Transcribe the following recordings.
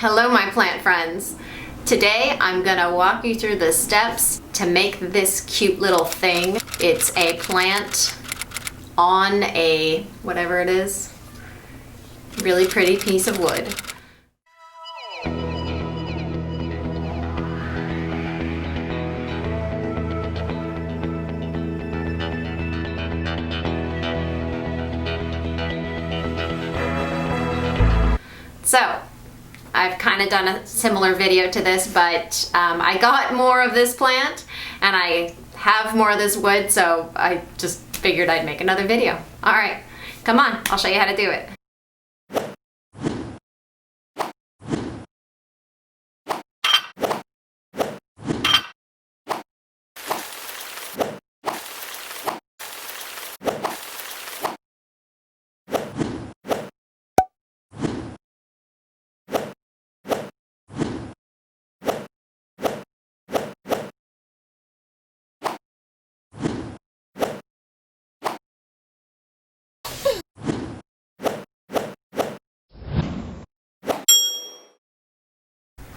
Hello my plant friends. Today I'm gonna walk you through the steps to make this cute little thing. It's a plant on a, whatever it is, really pretty piece of wood. So, I've kind of done a similar video to this, but I got more of this plant and I have more of this wood, so I just figured I'd make another video. All right, come on, I'll show you how to do it.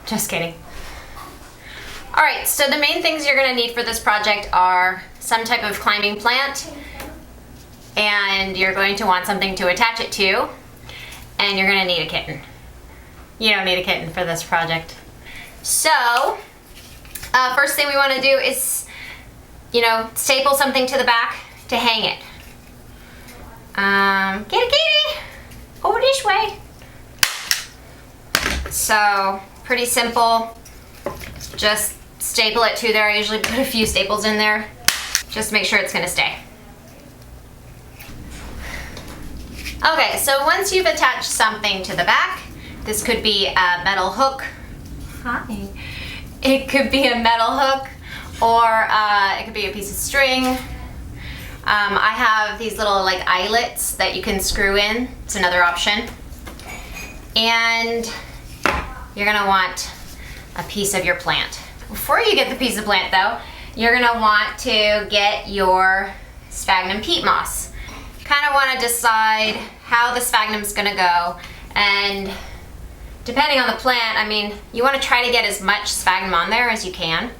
Just kidding. All right, so the main things you're gonna need for this project are some type of climbing plant, and you're going to want something to attach it to, and you're gonna need a kitten. You don't need a kitten for this project. So, first thing we wanna do is, staple something to the back to hang it. Kitty, over this way. So, pretty simple. Just staple it to there. I usually put a few staples in there. Just make sure it's gonna stay. Okay, so once you've attached something to the back, this could be a metal hook. Hi. It could be a metal hook, or it could be a piece of string. I have these little eyelets that you can screw in. It's another option. And you're gonna want a piece of your plant. Before you get the piece of plant though, you're gonna want to get your sphagnum peat moss. Kind of want to decide how the sphagnum's gonna go, and depending on the plant, you want to try to get as much sphagnum on there as you can.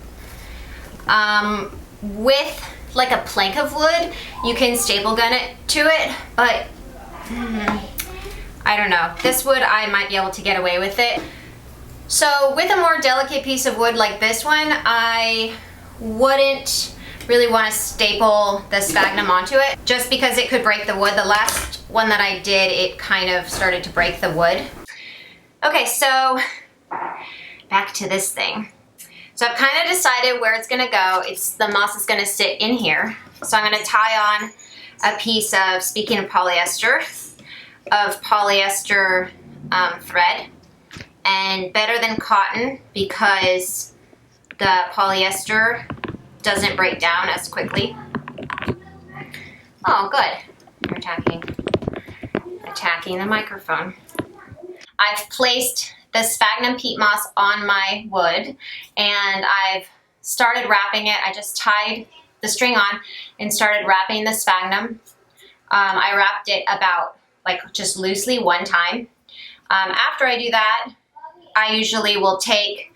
With a plank of wood, you can staple gun it to it, but I don't know. This wood, I might be able to get away with it. So with a more delicate piece of wood like this one, I wouldn't really want to staple the sphagnum onto it, just because it could break the wood. The last one that I did, it kind of started to break the wood. Okay, so back to this thing. So I've kind of decided where it's gonna go. The moss is gonna sit in here. So I'm gonna tie on a piece of, speaking of polyester thread. And better than cotton, because the polyester doesn't break down as quickly. Oh, good. You're attacking the microphone. I've placed the sphagnum peat moss on my wood, and I've started wrapping it. I just tied the string on and started wrapping the sphagnum. I wrapped it about just loosely one time. After I do that, I usually will take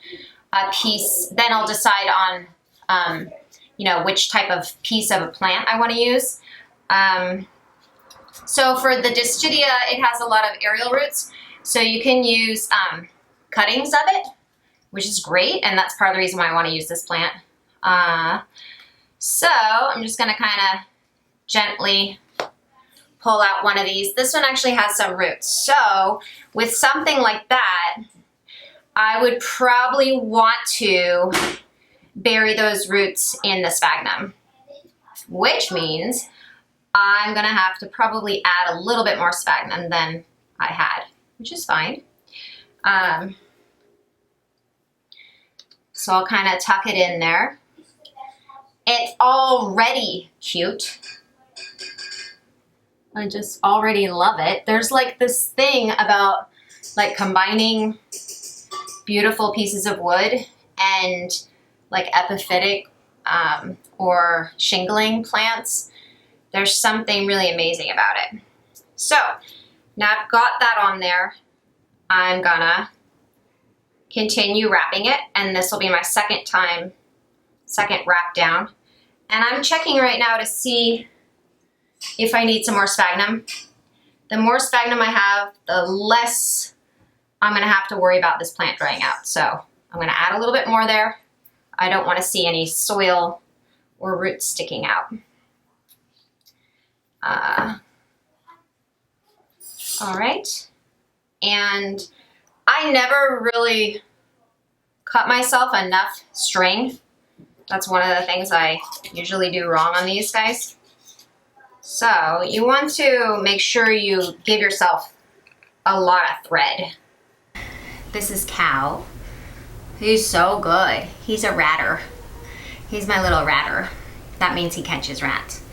a piece, then I'll decide on, which type of piece of a plant I want to use. So for the Dischidia, it has a lot of aerial roots, so you can use cuttings of it, which is great, and that's part of the reason why I want to use this plant. So I'm just going to kind of gently pull out one of these. This one actually has some roots, so with something like that, I would probably want to bury those roots in the sphagnum, which means I'm gonna have to probably add a little bit more sphagnum than I had, which is fine. So I'll kind of tuck it in there. It's already cute. I just already love it. There's this thing about combining beautiful pieces of wood and epiphytic or shingling plants. There's something really amazing about it. So now I've got that on there, I'm gonna continue wrapping it, and this will be my second wrap down. And I'm checking right now to see if I need some more sphagnum. The more sphagnum I have, the less I'm gonna have to worry about this plant drying out. So I'm gonna add a little bit more there. I don't wanna see any soil or roots sticking out. All right, and I never really cut myself enough string. That's one of the things I usually do wrong on these guys. So you want to make sure you give yourself a lot of thread. This is Cow. He's so good. He's a ratter. He's my little ratter. That means he catches rats.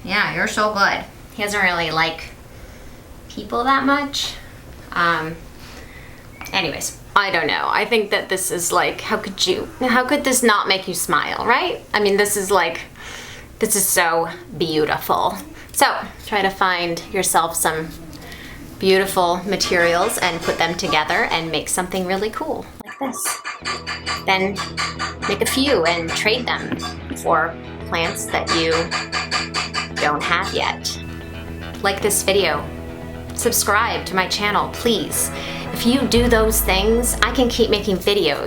Yeah, you're so good. He doesn't really like people that much. Anyways, I don't know. I think that this is like, how could this not make you smile, right? I mean, this is so beautiful. So try to find yourself some beautiful materials and put them together and make something really cool like this. Then make a few and trade them for plants that you don't have yet. Like this video. Subscribe to my channel, please. If you do those things, I can keep making videos